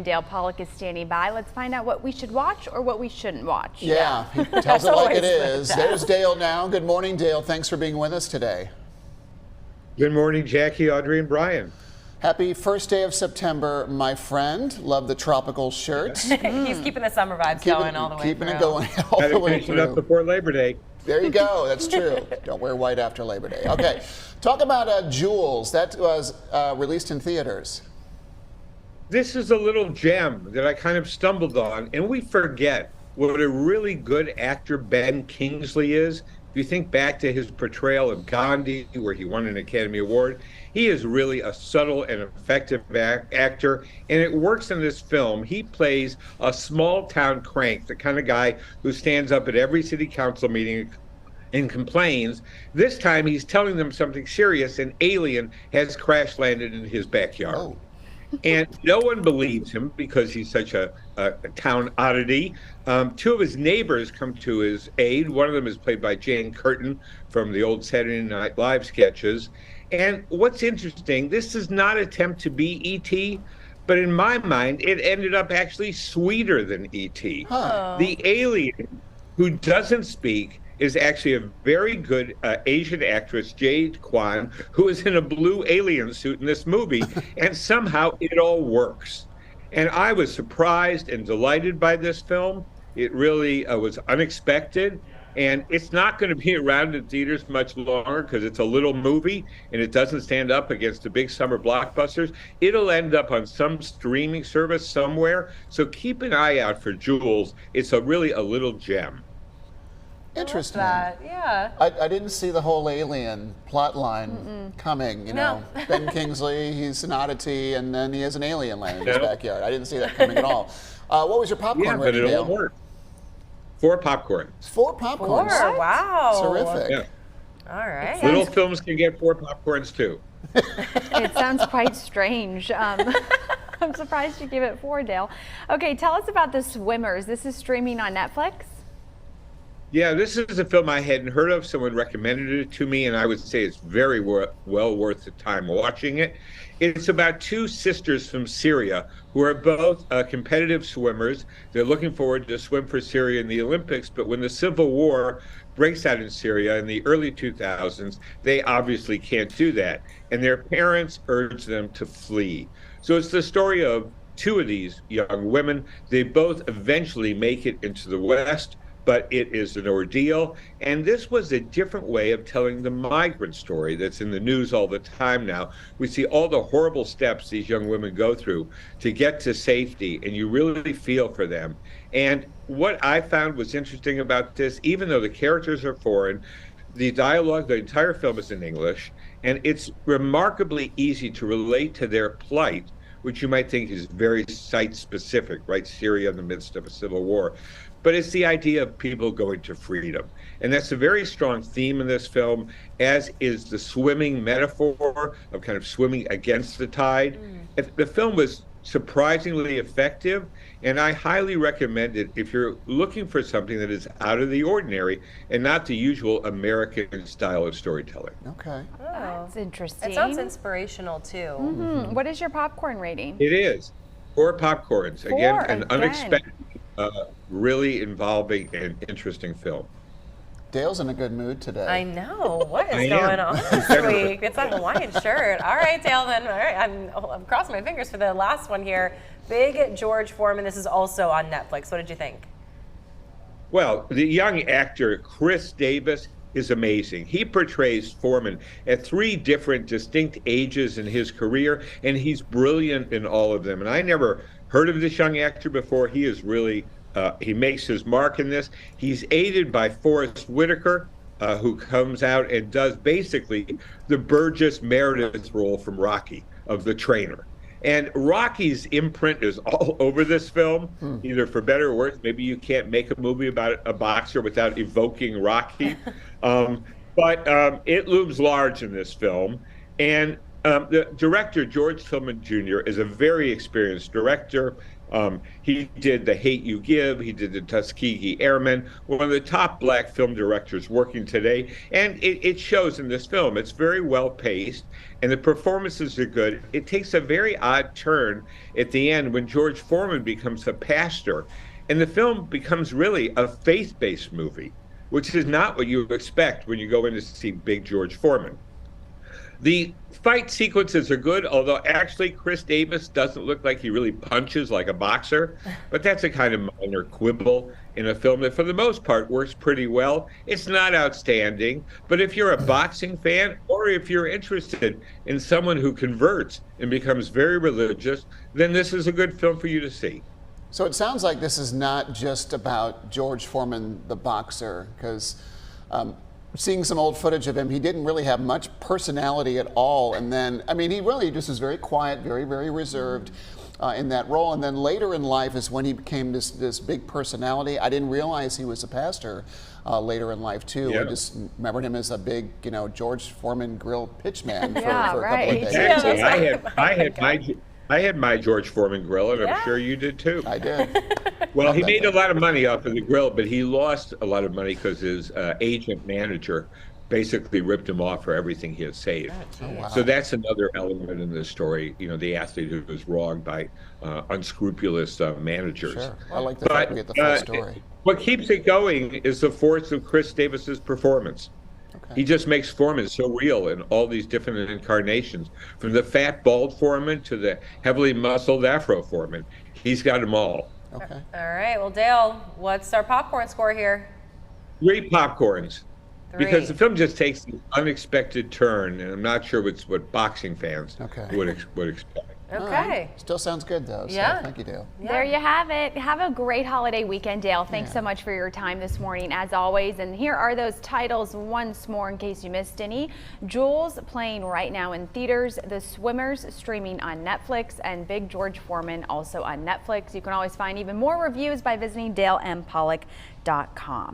Dale Pollock is standing by. Let's find out what we should watch or what we shouldn't watch. Yeah, he tells it like it is. There's Dale now. Good morning, Dale. Thanks for being with us today. Good morning, Jackie, Audrey, and Brian. Happy first day of September, my friend. Love the tropical shirts. He's keeping the summer vibes going all the way Keeping through. it going all the way Finishing up through. before Labor Day. There you go. That's true. Don't wear white after Labor Day. Okay, talk about Jules. That was released in theaters. This is a little gem that I kind of stumbled on, and we forget what a really good actor Ben Kingsley is. If you think back to his portrayal of Gandhi, where he won an Academy Award, he is really a subtle and effective actor, and it works in this film. He plays a small-town crank, the kind of guy who stands up at every city council meeting and complains. This time he's telling them something serious. An alien has crash landed in his backyard. Oh. And no one believes him because he's such a town oddity. Two of his neighbors come to his aid. One of them is played by Jane Curtin from the old Saturday Night Live sketches. And what's interesting, this does not attempt to be E.T., but in my mind, it ended up actually sweeter than E.T. Huh. The alien who doesn't speak is actually a very good Asian actress, Jade Kwan, who is in a blue alien suit in this movie, and somehow it all works. And I was surprised and delighted by this film. It really was unexpected, and it's not going to be around in theaters much longer because it's a little movie and it doesn't stand up against the big summer blockbusters. It'll end up on some streaming service somewhere, so keep an eye out for Jules. It's really a little gem. Interesting. That. Yeah. I didn't see the whole alien plot line coming, you know. Ben Kingsley, he's an oddity, and then he has an alien land in his backyard. I didn't see that coming at all. What was your popcorn Yeah, but rating, it all Dale? worked. 4 popcorn. 4 popcorns. Four. Wow. Terrific. Yeah. All right. Little films can get 4 popcorns too. It sounds quite strange. I'm surprised you give it 4, Dale. Okay, tell us about The Swimmers. This is streaming on Netflix. Yeah, this is a film I hadn't heard of. Someone recommended it to me, and I would say it's very well worth the time watching it. It's about 2 sisters from Syria who are both competitive swimmers. They're looking forward to swim for Syria in the Olympics, but when the civil war breaks out in Syria in the early 2000s, they obviously can't do that, and their parents urge them to flee. So it's the story of 2 of these young women. They both eventually make it into the West, but it is an ordeal. And this was a different way of telling the migrant story that's in the news all the time now. We see all the horrible steps these young women go through to get to safety, and you really feel for them. And what I found was interesting about this, even though the characters are foreign, the dialogue, the entire film is in English, and it's remarkably easy to relate to their plight, which you might think is very site-specific, right? Syria in the midst of a civil war. But it's the idea of people going to freedom. And that's a very strong theme in this film, as is the swimming metaphor of kind of swimming against the tide. The film was surprisingly effective, and I highly recommend it if you're looking for something that is out of the ordinary and not the usual American style of storytelling. Okay. That's interesting. It sounds inspirational too. What is your popcorn rating? It is 4 popcorns. 4 Again, an again. unexpected, really involving and interesting film. Dale's in a good mood today. I know. What I is am. going on this week? It's a Hawaiian shirt. All right, Dale, then. All right, I'm crossing my fingers for the last one here. Big George Foreman. This is also on Netflix. What did you think? Well, the young actor, Chris Davis, is amazing. He portrays Foreman at 3 different distinct ages in his career, and he's brilliant in all of them. And I never heard of this young actor before. He is really, he makes his mark in this. He's aided by Forrest Whitaker, who comes out and does basically the Burgess Meredith role from Rocky, of the trainer. And Rocky's imprint is all over this film, either for better or worse. Maybe you can't make a movie about a boxer without evoking Rocky. But it looms large in this film. And The director, George Tillman Jr., is a very experienced director. He did The Hate U Give. He did The Tuskegee Airmen, one of the top black film directors working today. And it shows in this film. It's very well paced, and the performances are good. It takes a very odd turn at the end when George Foreman becomes a pastor, and the film becomes really a faith-based movie, which is not what you expect when you go in to see Big George Foreman. The fight sequences are good, although actually Chris Davis doesn't look like he really punches like a boxer, but that's a kind of minor quibble in a film that for the most part works pretty well. It's not outstanding, but if you're a boxing fan or if you're interested in someone who converts and becomes very religious, then this is a good film for you to see. So it sounds like this is not just about George Foreman, the boxer, because seeing some old footage of him, he didn't really have much personality at all. And then, I mean, he really just was very quiet, very, very reserved in that role. And then later in life is when he became this big personality. I didn't realize he was a pastor later in life, too. Yeah. I just remembered him as a big, George Foreman grill pitchman for, Yeah, for a couple right. of days. Exactly. I had my George Foreman grill, and I'm sure you did too. I did. Well, he made a lot of money off of the grill, but he lost a lot of money because his agent manager basically ripped him off for everything he had saved. Oh, wow. So that's another element in this story. The athlete who was wronged by unscrupulous managers. Sure. I like the fact we get the full story. What keeps it going is the force of Chris Davis's performance. Okay. He just makes Foreman so real in all these different incarnations, from the fat, bald Foreman to the heavily muscled Afro Foreman. He's got them all. Okay. All right. Well, Dale, what's our popcorn score here? 3 popcorns. 3. Because the film just takes an unexpected turn, and I'm not sure it's what boxing fans would expect. Okay. All right. Still sounds good, though. So Yeah. Thank you, Dale. Yeah. There you have it. Have a great holiday weekend, Dale. Thanks so much for your time this morning, as always. And here are those titles once more in case you missed any. Jules playing right now in theaters, The Swimmers streaming on Netflix, and Big George Foreman also on Netflix. You can always find even more reviews by visiting DaleMPollock.com.